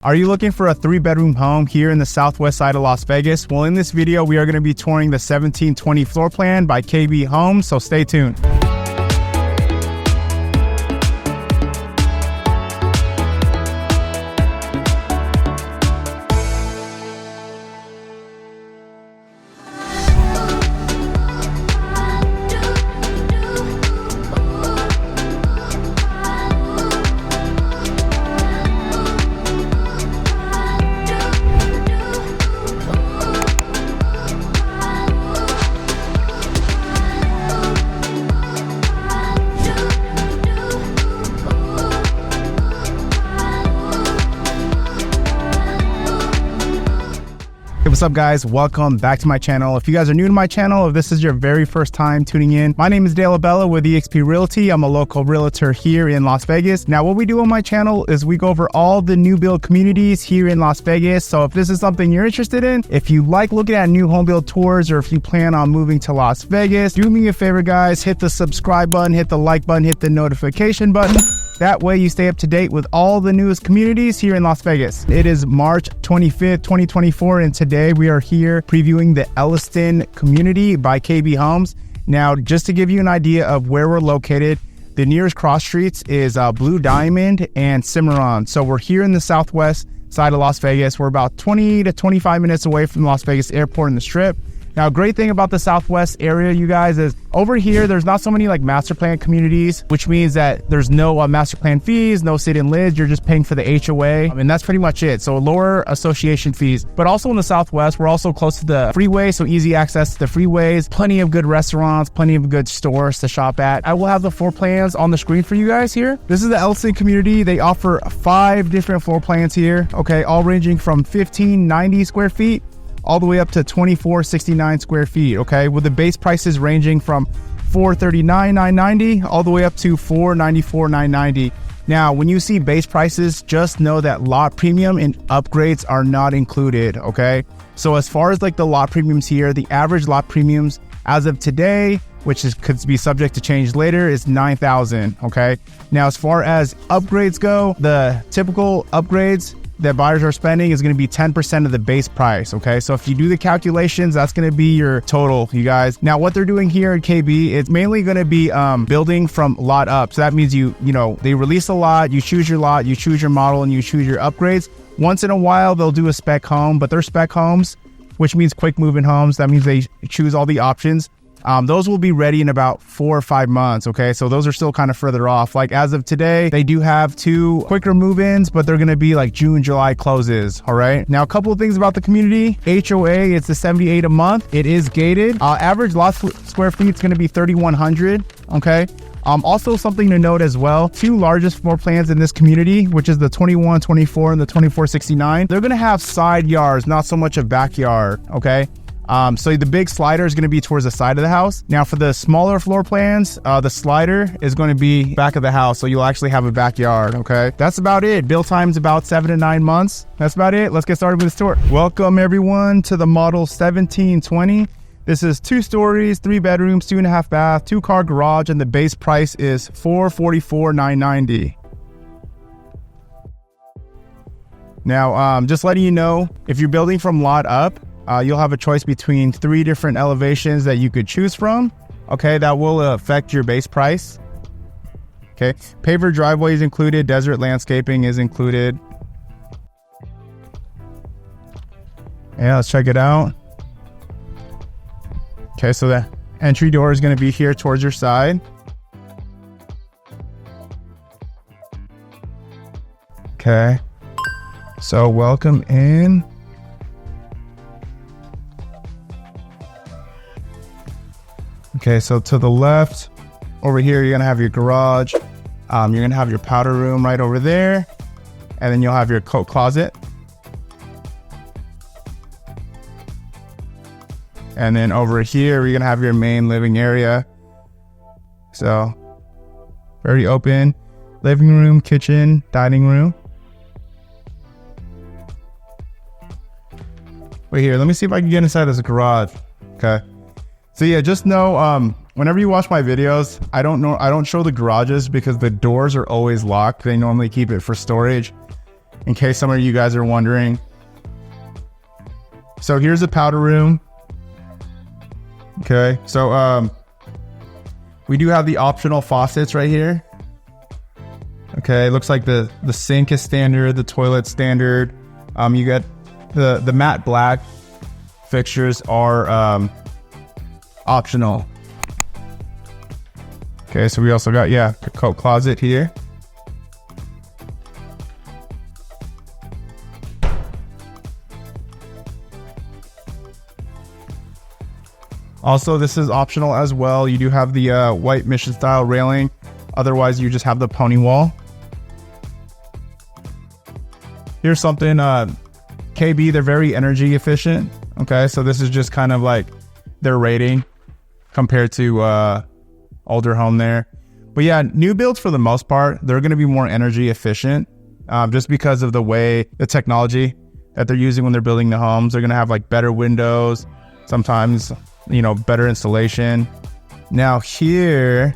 Are you looking for a 3-bedroom home here in the southwest side of Las Vegas? Well, in this video, we are going to be touring the 1720 floor plan by KB Homes, so stay tuned. Hey, what's up guys? Welcome back to my channel. If you guys are new to my channel, if this is your very first time tuning in, my name is Dale Abella with eXp Realty. I'm a local realtor here in Las Vegas. Now, what we do on my channel is we go over all the new build communities here in Las Vegas. So if this is something you're interested in, if you like looking at new home build tours, or if you plan on moving to Las Vegas, do me a favor guys, hit the subscribe button, hit the like button, hit the notification button. That way you stay up to date with all the newest communities here in Las Vegas. It is March 25th, 2024, and today we are here previewing the Elliston community by KB Homes. Now, just to give you an idea of where we're located, the nearest cross streets is Blue Diamond and Cimarron. So we're here in the southwest side of Las Vegas. We're about 20 to 25 minutes away from Las Vegas Airport and the Strip. Now, a great thing about the southwest area, you guys, is over here, there's not so many like master plan communities, which means that there's no master plan fees, no sit-in lids. You're just paying for the HOA, and that's pretty much it. So lower association fees. But also in the southwest, we're also close to the freeway, so easy access to the freeways, plenty of good restaurants, plenty of good stores to shop at. I will have the floor plans on the screen for you guys here. This is the Elliston community. They offer 5 different floor plans here, okay, all ranging from 1590 square feet all the way up to 2469 square feet, okay, with the base prices ranging from $439,990 all the way up to $494,990. Now, when you see base prices, just know that lot premium and upgrades are not included, okay? So as far as like the lot premiums here, the average lot premiums as of today, which could be subject to change later, is $9,000, okay? Now, as far as upgrades go, the typical upgrades that buyers are spending is going to be 10% of the base price, okay? So if you do the calculations, that's going to be your total, you guys. Now, what they're doing here at KB, it's mainly going to be building from lot up. So that means you know, they release a lot, you choose your lot, you choose your model, and you choose your upgrades. Once in a while, they'll do a spec home, but they're spec homes, which means quick moving homes. That means they choose all the options. Those will be ready in about 4 or 5 months, okay? So those are still kind of further off. Like as of today, they do have 2 quicker move-ins, but they're going to be like June, July closes, all right? Now, a couple of things about the community. HOA, it's a $78 a month. It is gated. Average lot square feet is going to be 3,100, okay? Also something to note as well, 2 largest floor plans in this community, which is the 2124 and the 2469. They're going to have side yards, not so much a backyard, okay? So the big slider is going to be towards the side of the house. Now for the smaller floor plans, the slider is going to be back of the house. So you'll actually have a backyard. Okay. That's about it. Build time's about 7 to 9 months. That's about it. Let's get started with this tour. Welcome everyone to the model 1720. This is 2 stories, 3 bedrooms, 2.5 bath, 2-car garage, and the base price is $444,990. Now, just letting you know, if you're building from lot up, you'll have a choice between 3 different elevations that you could choose from. Okay, that will affect your base price. Okay, paver driveway is included, desert landscaping is included. Yeah, let's check it out. Okay, so the entry door is going to be here towards your side. Okay, so welcome in. Okay, so to the left, over here, you're gonna have your garage. You're gonna have your powder room right over there. And then you'll have your coat closet. And then over here, you're gonna have your main living area. So, very open. Living room, kitchen, dining room. Wait here, let me see if I can get inside this garage. Okay. So yeah, just know, whenever you watch my videos, I don't show the garages because the doors are always locked. They normally keep it for storage. in case some of you guys are wondering. So here's the powder room. Okay, so we do have the optional faucets right here. Okay, it looks like the sink is standard, the toilet standard. You get the matte black fixtures are optional. Okay, so we also got, yeah, a coat closet here. Also, this is optional as well. You do have the white mission style railing. Otherwise, you just have the pony wall. Here's something, KB, they're very energy efficient. Okay, so this is just kind of like their rating compared to older home there. But yeah, new builds for the most part, they're going to be more energy efficient just because of the way the technology that they're using when they're building the homes. They're going to have like better windows, sometimes, you know, better installation. Now here,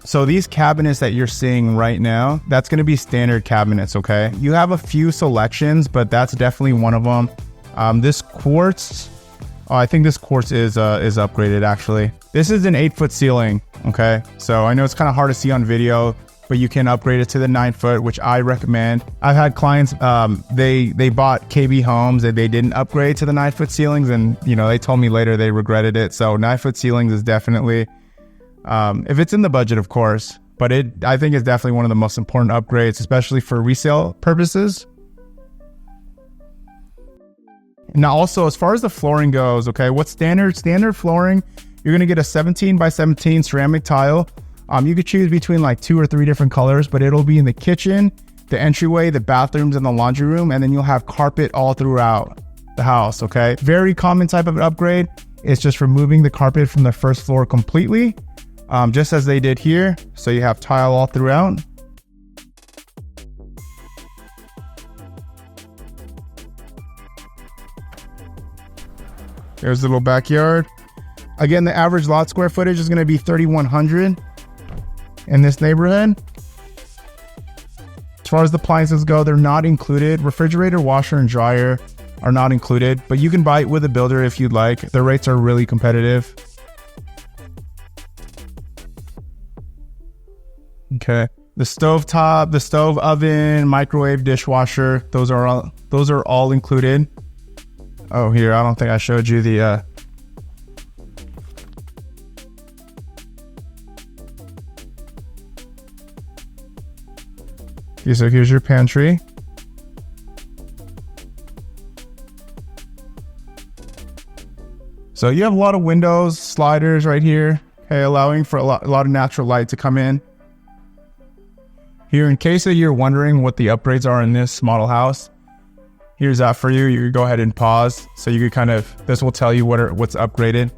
so these cabinets that you're seeing right now, that's going to be standard cabinets, okay? You have a few selections, but that's definitely one of them. This quartz, I think this quartz is upgraded actually. This is an 8-foot ceiling, okay? So I know it's kind of hard to see on video, but you can upgrade it to the 9-foot, which I recommend. I've had clients, they bought KB homes and they didn't upgrade to the 9-foot ceilings, and you know, they told me later they regretted it. So 9-foot ceilings is definitely, if it's in the budget, of course, but I think it's definitely one of the most important upgrades, especially for resale purposes. Now, also, as far as the flooring goes, okay, what's standard flooring, you're going to get a 17 by 17 ceramic tile. You could choose between like 2 or 3 different colors, but it'll be in the kitchen, the entryway, the bathrooms, and the laundry room. And then you'll have carpet all throughout the house, okay? Very common type of upgrade. It's just removing the carpet from the first floor completely, just as they did here. So you have tile all throughout. There's the little backyard. Again, the average lot square footage is going to be 3,100 in this neighborhood. As far as the appliances go, they're not included. Refrigerator, washer, and dryer are not included, but you can buy it with a builder if you'd like. The rates are really competitive. Okay. The stove top, the stove, oven, microwave, dishwasher, those are all included. Oh, here, I don't think I showed you the so here's your pantry. So you have a lot of windows, sliders right here, okay, allowing for a lot of natural light to come in. Here, in case that you're wondering what the upgrades are in this model house, here's that for you. You can go ahead and pause, so you can this will tell you what's upgraded.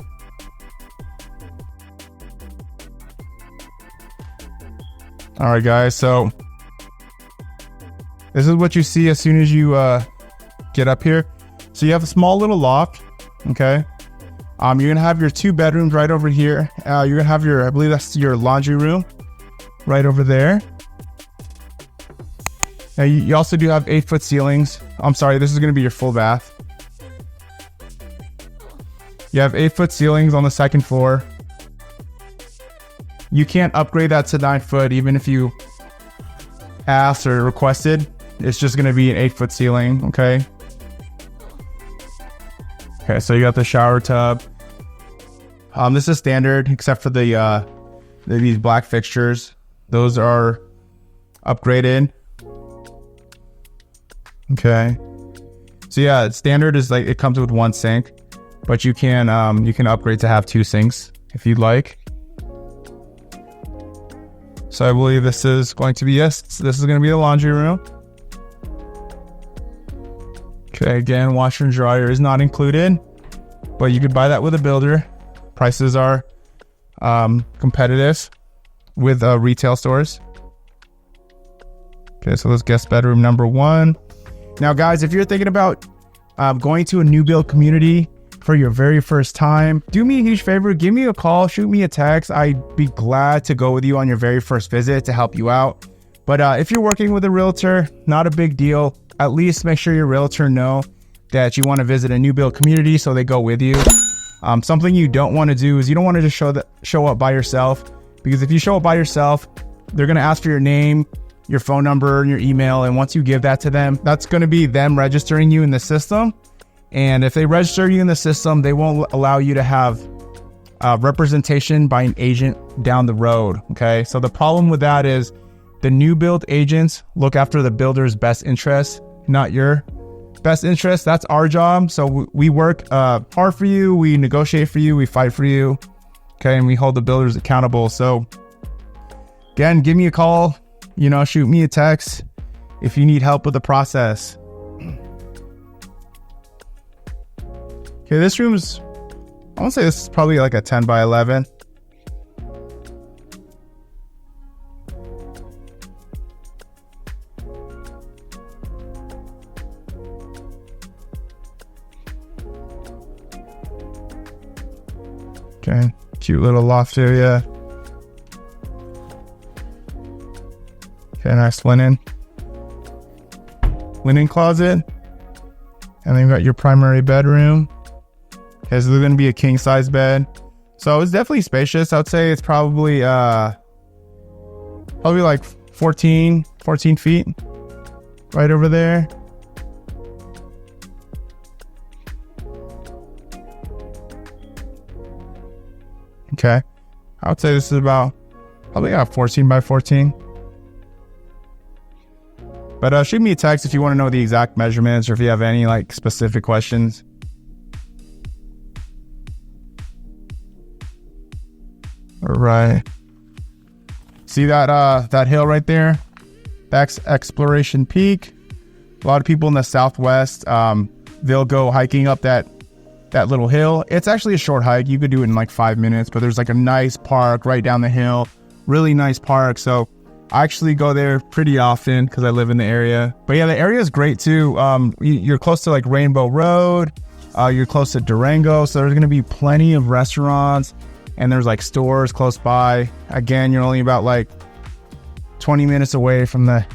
All right, guys, so this is what you see as soon as you get up here. So you have a small little loft, okay? You're gonna have your 2 bedrooms right over here. You're gonna have I believe that's your laundry room right over there. Now you also do have 8-foot ceilings. I'm sorry, this is gonna be your full bath. You have 8-foot ceilings on the 2nd floor. You can't upgrade that to 9-foot even if you asked or requested. It's just gonna be an 8-foot ceiling, okay? Okay, so you got the shower tub. This is standard except for these black fixtures. Those are upgraded. Okay. So yeah, standard is like it comes with 1 sink, but you can upgrade to have 2 sinks if you'd like. So I believe this is going to be this is going to be the laundry room. Okay, again, washer and dryer is not included, but you could buy that with a builder. Prices are competitive with retail stores. Okay, so let's guest bedroom number 1. Now, guys, if you're thinking about going to a new build community for your very first time, do me a huge favor, give me a call, shoot me a text. I'd be glad to go with you on your very first visit to help you out. But if you're working with a realtor, not a big deal. At least make sure your realtor know that you want to visit a new build community so they go with you. Something you don't want to do is you don't want to just show up by yourself, because if you show up by yourself, they're going to ask for your name, your phone number, and your email. And once you give that to them, that's going to be them registering you in the system. And if they register you in the system, they won't allow you to have representation by an agent down the road. Okay. So the problem with that is the new build agents look after the builder's best interest, not your best interest. That's our job. So we work hard for you. We negotiate for you. We fight for you. Okay. And we hold the builders accountable. So again, give me a call, shoot me a text if you need help with the process. Okay. This room's, I want to say this is probably like a 10 by 11. Okay, cute little loft area. Okay, nice linen closet. And then you got your primary bedroom. Okay, so there's going to be a king size bed. So it's definitely spacious. I would say it's probably like 14 feet right over there. Okay, I would say this is probably about 14 by 14. But shoot me a text if you want to know the exact measurements or if you have any like specific questions. All right. See that hill right there? That's Exploration Peak. A lot of people in the Southwest, they'll go hiking up that little hill. It's actually a short hike. You could do it in like 5 minutes, but there's like a nice park right down the hill. Really nice park. So I actually go there pretty often because I live in the area. But yeah, the area is great too. You're close to like Rainbow Road. You're close to Durango. So there's going to be plenty of restaurants and there's like stores close by. Again, you're only about like 20 minutes away from the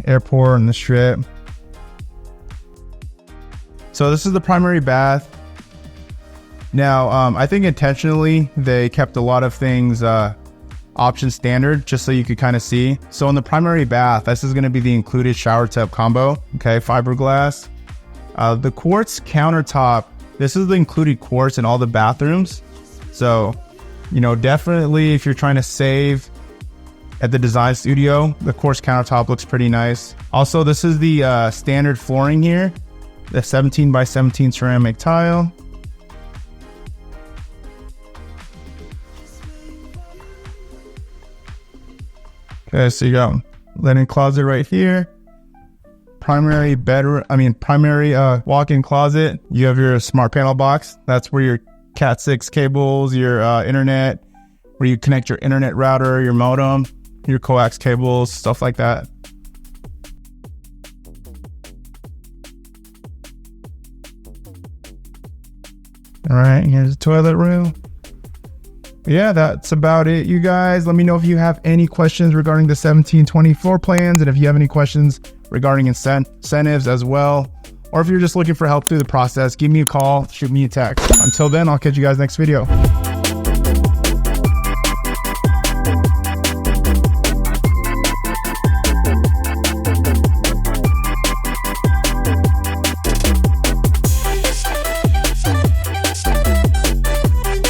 airport and the strip. So this is the primary bath. Now, I think intentionally they kept a lot of things option standard just so you could kind of see. So in the primary bath, this is going to be the included shower tub combo. Okay, fiberglass. The quartz countertop, this is the included quartz in all the bathrooms. So, definitely if you're trying to save at the design studio, the quartz countertop looks pretty nice. Also, this is the standard flooring here, the 17 by 17 ceramic tile. Okay, so you got linen closet right here. Primary walk-in closet. You have your smart panel box. That's where your Cat 6 cables, your internet, where you connect your internet router, your modem, your coax cables, stuff like that. All right, here's the toilet room. Yeah, that's about it, you guys. Let me know if you have any questions regarding the 1720 floor plans, and if you have any questions regarding incentives as well, or if you're just looking for help through the process, give me a call, shoot me a text. Until then, I'll catch you guys next video.